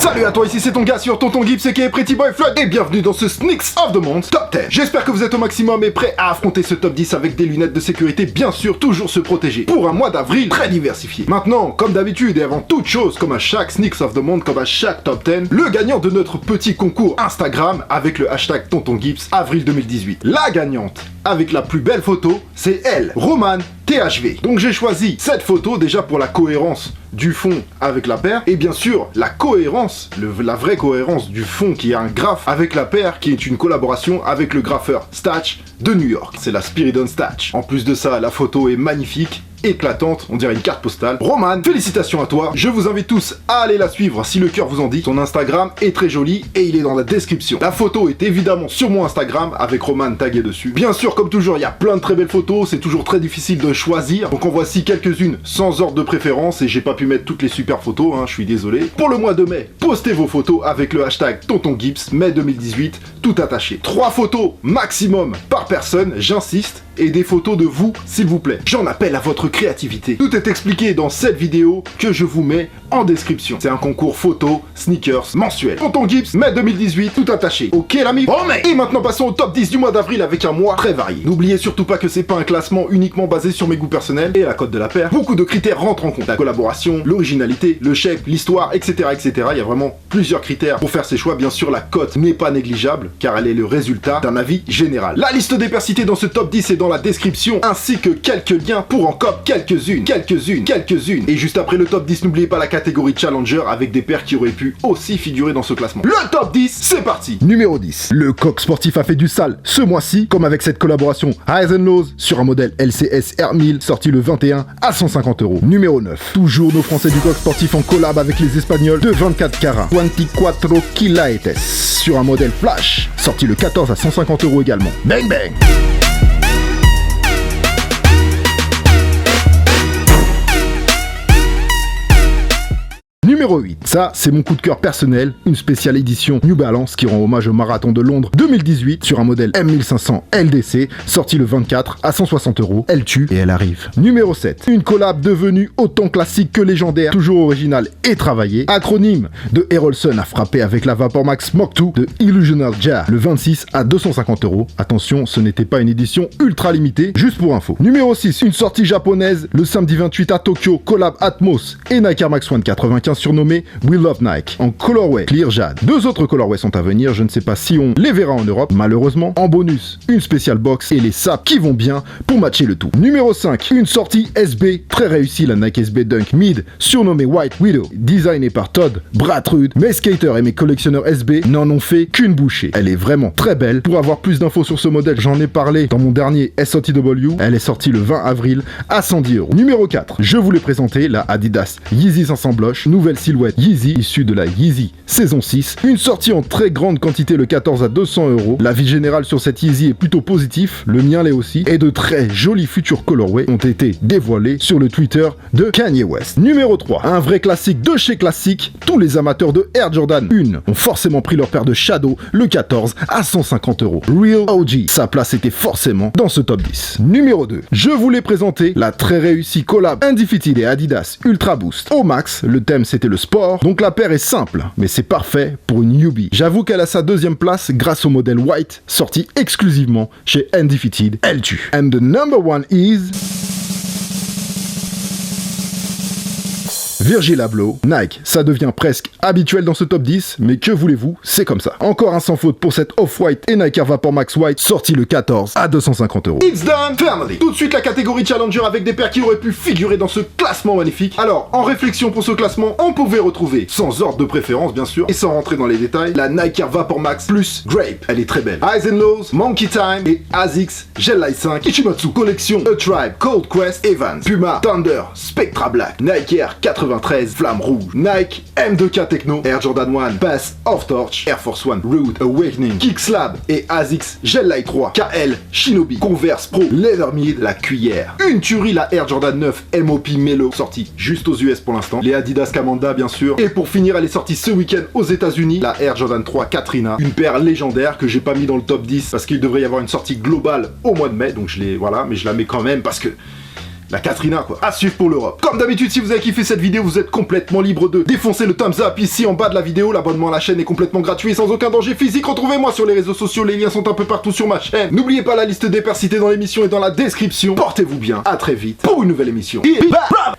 Salut à toi, ici c'est ton gars sur Tonton Gibbs aka Pretty Boy Floyd et bienvenue dans ce Sneaks of the Month Top 10. J'espère que vous êtes au maximum et prêts à affronter ce top 10 avec des lunettes de sécurité, bien sûr, toujours se protéger. Pour un mois d'avril très diversifié. Maintenant, comme d'habitude et avant toute chose, comme à chaque Sneaks of the Month, comme à chaque Top 10, le gagnant de notre petit concours Instagram avec le hashtag Tonton Gibbs avril 2018. La gagnante avec la plus belle photo, c'est elle, Romane THV. Donc j'ai choisi cette photo déjà pour la cohérence du fond avec la paire et bien sûr la cohérence, la vraie cohérence du fond qui est un graphe avec la paire qui est une collaboration avec le graffeur Statch de New York. C'est la Spiridon Statch. En plus de ça, la photo est magnifique, éclatante, on dirait une carte postale. Romane, félicitations à toi. Je vous invite tous à aller la suivre si le cœur vous en dit. Son Instagram est très joli et il est dans la description. La photo est évidemment sur mon Instagram avec Romane tagué dessus. Bien sûr, comme toujours, il y a plein de très belles photos. C'est toujours très difficile de choisir. Donc en voici quelques-unes sans ordre de préférence et j'ai pas pu mettre toutes les super photos, hein, je suis désolé. Pour le mois de mai, postez vos photos avec le hashtag Tonton Gibbs, mai 2018, tout attaché. 3 photos maximum par personne, j'insiste, et des photos de vous, s'il vous plaît. J'en appelle à votre créativité. Tout est expliqué dans cette vidéo que je vous mets en description. C'est un concours photo, sneakers, mensuel. Tonton Gibbs, mai 2018, tout attaché. Ok l'ami? Oh mais! Et maintenant passons au top 10 du mois d'avril avec un mois très varié. N'oubliez surtout pas que c'est pas un classement uniquement basé sur mes goûts personnels et la cote de la paire. Beaucoup de critères rentrent en compte. La collaboration, l'originalité, le shape, l'histoire, etc., etc. Il y a vraiment plusieurs critères pour faire ses choix. Bien sûr, la cote n'est pas négligeable car elle est le résultat d'un avis général. La liste des paires citées dans ce top 10 est dans la description ainsi que quelques liens pour en cop quelques-unes. Et juste après le top 10, n'oubliez pas la catégorie Challenger avec des paires qui auraient pu aussi figurer dans ce classement. Le top 10, c'est parti. Numéro 10. Le coq sportif a fait du sale ce mois-ci, comme avec cette collaboration Highs and Lows sur un modèle LCS R1000 sorti le 21 à 150 €. Numéro 9. Toujours nos Français du coq sportif en collab avec les Espagnols de 24 carats. 24 kilaetes sur un modèle Flash sorti le 14 à 150 € également. Bang bang. Numéro 8, ça c'est mon coup de cœur personnel, une spéciale édition New Balance qui rend hommage au marathon de Londres 2018 sur un modèle M1500 LDC, sorti le 24 à 160 €. Elle tue et elle arrive. Numéro 7, une collab devenue autant classique que légendaire, toujours originale et travaillée. Acronyme de Erolson a frappé avec la Vapormax Mach 2 de Illusional Jar le 26 à 250 €. Attention, ce n'était pas une édition ultra limitée, juste pour info. Numéro 6, une sortie japonaise le samedi 28 à Tokyo, collab Atmos et Nike Air Max One 95 surnommé We Love Nike en colorway Clear Jade. 2 autres colorways sont à venir, je ne sais pas si on les verra en Europe, malheureusement. En bonus, une spéciale box et les sapes qui vont bien pour matcher le tout. Numéro 5, une sortie SB très réussie, la Nike SB Dunk Mid, surnommée White Widow, designée par Todd Bratrud. Mes skaters et mes collectionneurs SB n'en ont fait qu'une bouchée. Elle est vraiment très belle. Pour avoir plus d'infos sur ce modèle, j'en ai parlé dans mon dernier SOTW. Elle est sortie le 20 avril à 110 €. Numéro 4, je voulais présenter la Adidas Yeezy 500 Blush, nouvelle silhouette Yeezy issue de la Yeezy saison 6, une sortie en très grande quantité le 14 à 200 €. L'avis général sur cette Yeezy est plutôt positif, le mien l'est aussi, et de très jolis futurs colorways ont été dévoilés sur le Twitter de Kanye West. Numéro 3, un vrai classique de chez classique, tous les amateurs de Air Jordan 1 ont forcément pris leur paire de Shadow le 14 à 150 €. Real OG, sa place était forcément dans ce top 10. Numéro 2, je voulais présenter la très réussie collab Undefeated et Adidas Ultra Boost au max. Le thème c'était le sport, donc la paire est simple, mais c'est parfait pour une newbie. J'avoue qu'elle a sa deuxième place grâce au modèle White, sorti exclusivement chez Undefeated. Elle tue. And the number one is Virgil Abloh, Nike, ça devient presque habituel dans ce top 10, mais que voulez-vous, c'est comme ça. Encore un sans faute pour cette Off-White et Nike Air Vapor Max White, sorti le 14 à 250 €. It's done, family. Tout de suite la catégorie Challenger avec des paires qui auraient pu figurer dans ce classement magnifique. Alors, en réflexion pour ce classement, on pouvait retrouver, sans ordre de préférence bien sûr, et sans rentrer dans les détails, la Nike Air Vapor Max plus Grape. Elle est très belle. Highs and Lows, Monkey Time et ASICS Gel Light 5, Ichimatsu, Collection, A Tribe, Cold Quest, Evans, Puma, Thunder, Spectra Black, Nike Air 93, Flamme Rouge, Nike M2K Techno, Air Jordan 1, Pass Off Torch, Air Force One, Rude Awakening, Kickslab et ASICS Gel Light 3, KL, Shinobi, Converse Pro, Leathermid, la cuillère. Une tuerie, la Air Jordan 9 MOP Melo, sortie juste aux US pour l'instant. Les Adidas Kamanda bien sûr. Et pour finir, elle est sortie ce week-end aux États-Unis, la Air Jordan 3 Katrina, une paire légendaire que j'ai pas mis dans le top 10 parce qu'il devrait y avoir une sortie globale au mois de mai, donc je l'ai, voilà, mais je la mets quand même parce que La Katrina quoi. À suivre pour l'Europe. Comme d'habitude, si vous avez kiffé cette vidéo, vous êtes complètement libre de défoncer le thumbs up ici en bas de la vidéo. L'abonnement à la chaîne est complètement gratuit et sans aucun danger physique. Retrouvez-moi sur les réseaux sociaux, les liens sont un peu partout sur ma chaîne. N'oubliez pas la liste des pères cités dans l'émission et dans la description. Portez-vous bien, à très vite pour une nouvelle émission. Et bam